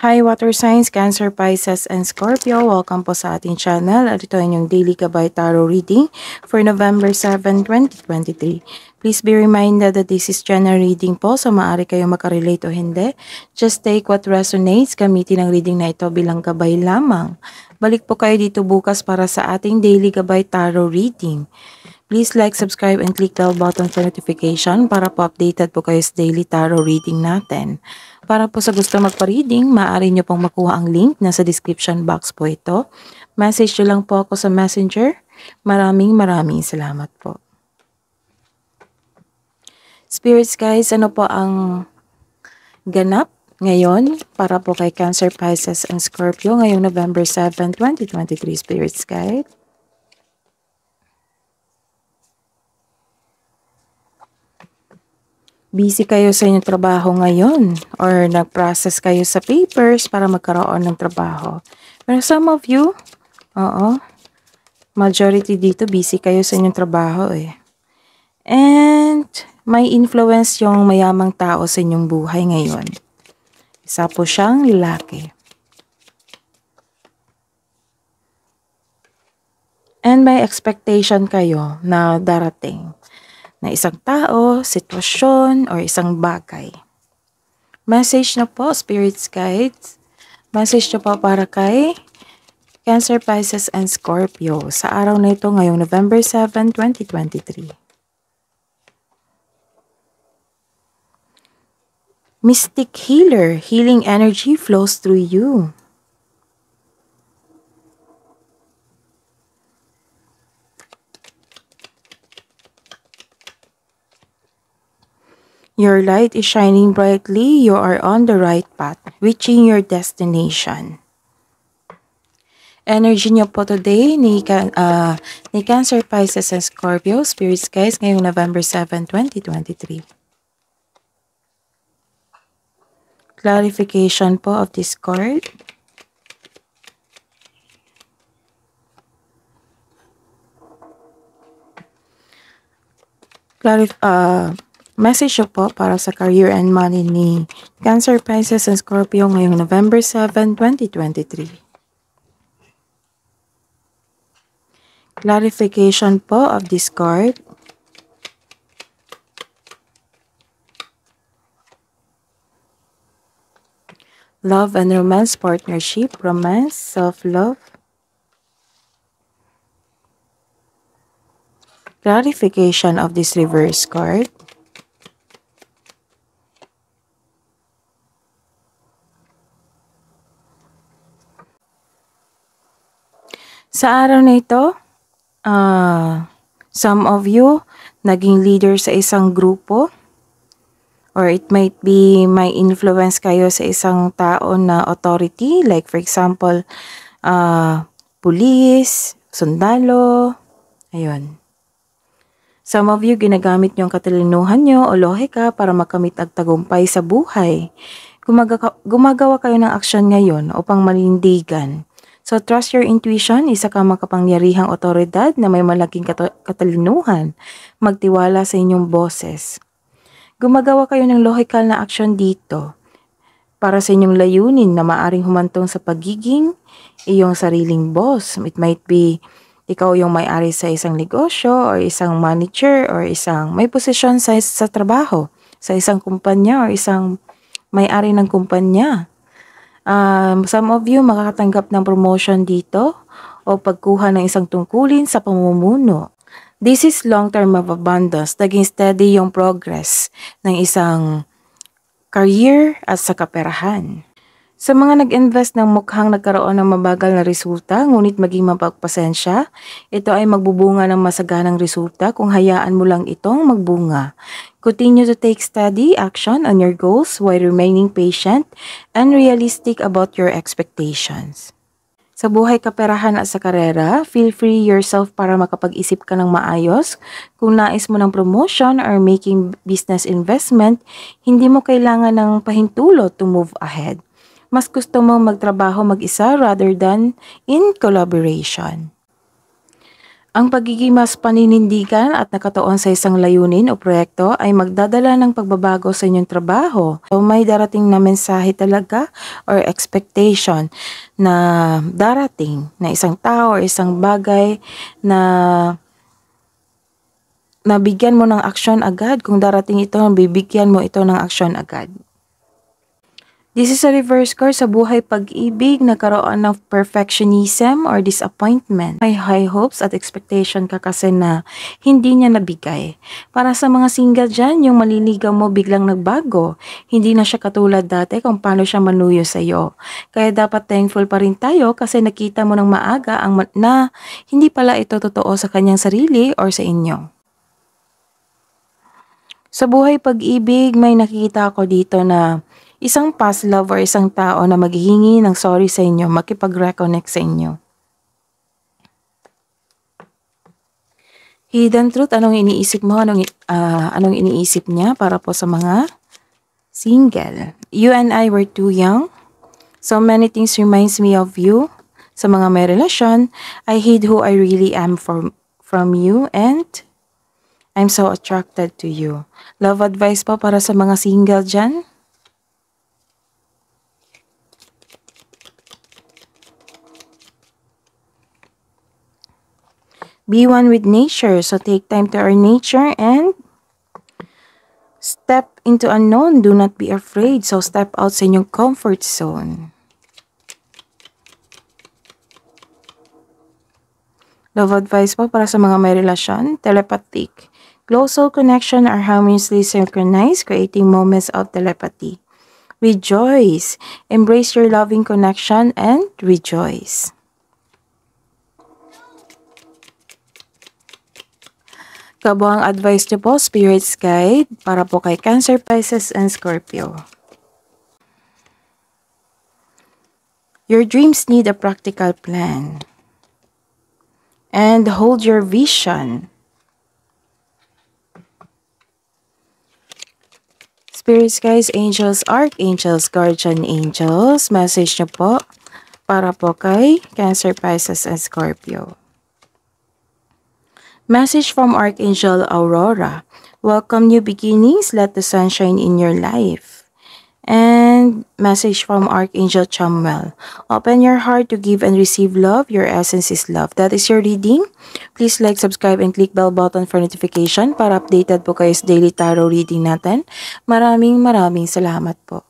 Hi Water Signs, Cancer, Pisces, and Scorpio. Welcome po sa ating channel. At ito ang inyong Daily Gabay Tarot Reading for November 7, 2023. Please be reminded that this is general reading po, so maaari kayo makarelate o hindi. Just take what resonates. Gamitin ang reading na ito bilang gabay lamang. Balik po kayo dito bukas para sa ating Daily Gabay Tarot Reading. Please like, subscribe, and click the bell button for notification para po updated po kayo sa daily tarot reading natin. Para po sa gusto magpa-reading, maaari nyo pong makuha ang link. Nasa description box po ito. Message nyo lang po ako sa messenger. Maraming salamat po. Spirits guys, ano po ang ganap ngayon para po kay Cancer, Pisces, and Scorpio ngayong November 7, 2023 Spirits guide? Busy kayo sa inyong trabaho ngayon or nag-process kayo sa papers para magkaroon ng trabaho. Pero some of you, majority dito busy kayo sa inyong trabaho eh. And may influence yung mayamang tao sa inyong buhay ngayon. Isa po siyang lalaki. And may expectation kayo na darating na isang tao, sitwasyon, or isang bagay. Message na po, Spirits Guides. Message na po para kay Cancer, Pisces, and Scorpio sa araw na ito ngayong November 7, 2023. Mystic Healer, healing energy flows through you. Your light is shining brightly. You are on the right path, reaching your destination. Energy niyo po today ni Cancer, Pisces, and Scorpio, Spirits guys, ngayong November 7, 2023. Clarification po of this card. Message po para sa career and money ni Cancer, Pisces, and Scorpio ngayong November 7, 2023. Clarification po of this card. Love and romance, partnership, romance, self-love. Clarification of this reverse card. Sa araw na ito, some of you naging leader sa isang grupo, or it might be may influence kayo sa isang tao na authority, like for example, police, sundalo, ayun. Some of you ginagamit nyo ang katalinuhan nyo o lohika para makamit ang tagumpay sa buhay. Gumagawa kayo ng aksyon ngayon upang manindigan. So, trust your intuition, isa kang makapangyarihang otoridad na may malaking katalinuhan. Magtiwala sa inyong boses. Gumagawa kayo ng logical na aksyon dito para sa inyong layunin na maaring humantong sa pagiging iyong sariling boss. It might be ikaw yung may-ari sa isang negosyo or isang manager or isang may posisyon sa trabaho, sa isang kumpanya or isang may-ari ng kumpanya. Some of you makakatanggap ng promotion dito o pagkuha ng isang tungkulin sa pamumuno. This is long-term of abundance. Naging steady yung progress ng isang career at sa kaperahan. Sa mga nag-invest ng mukhang nagkaroon ng mabagal na resulta, ngunit maging mapagpasensya, ito ay magbubunga ng masaganang resulta kung hayaan mo lang itong magbunga. Continue to take steady action on your goals while remaining patient and realistic about your expectations. Sa buhay kaperahan at sa karera, feel free yourself para makapag-isip ka ng maayos. Kung nais mo ng promotion or making business investment, hindi mo kailangan ng pahintulot to move ahead. Mas gusto mo magtrabaho mag-isa rather than in collaboration. Ang pagiging mas paninindigan at nakatuon sa isang layunin o proyekto ay magdadala ng pagbabago sa inyong trabaho. So may darating na mensahe talaga or expectation na darating na isang tao or isang bagay na nabigyan mo ng aksyon agad. Kung darating ito, bibigyan mo ito ng aksyon agad. This is a reverse card sa buhay pag-ibig, nagkaroon ng perfectionism or disappointment. May high hopes at expectation ka kasi na hindi niya nabigay. Para sa mga single dyan, yung maliligaw mo biglang nagbago. Hindi na siya katulad dati kung paano siya manuyo sa iyo. Kaya dapat thankful pa rin tayo kasi nakita mo ng maaga na hindi pala ito totoo sa kanyang sarili or sa inyo. Sa buhay pag-ibig, may nakikita ako dito na isang past love or isang tao na maghihingi ng sorry sa inyo, makipag-reconnect sa inyo. Hidden truth, anong iniisip mo? Anong iniisip niya para po sa mga single? You and I were too young. So many things reminds me of you. Sa mga may relasyon, I hid who I really am from you and I'm so attracted to you. Love advice po para sa mga single dyan? Be one with nature. So take time to earn nature and step into unknown. Do not be afraid. So step out sa inyong comfort zone. Love advice po para sa mga may relasyon. Telepathic. Close soul connection are harmoniously synchronized, creating moments of telepathy. Rejoice. Embrace your loving connection and rejoice. Kabuang advice niyo po, Spirit's Guide, para po kay Cancer, Pisces, and Scorpio. Your dreams need a practical plan. And hold your vision. Spirits, guys, angels, archangels, guardian angels, message niyo po para po kay Cancer, Pisces, and Scorpio. Message from Archangel Aurora. Welcome new beginnings. Let the sun shine in your life. And message from Archangel Chamuel. Open your heart to give and receive love. Your essence is love. That is your reading. Please like, subscribe, and click bell button for notification para updated po kayo sa daily tarot reading natin. Maraming salamat po.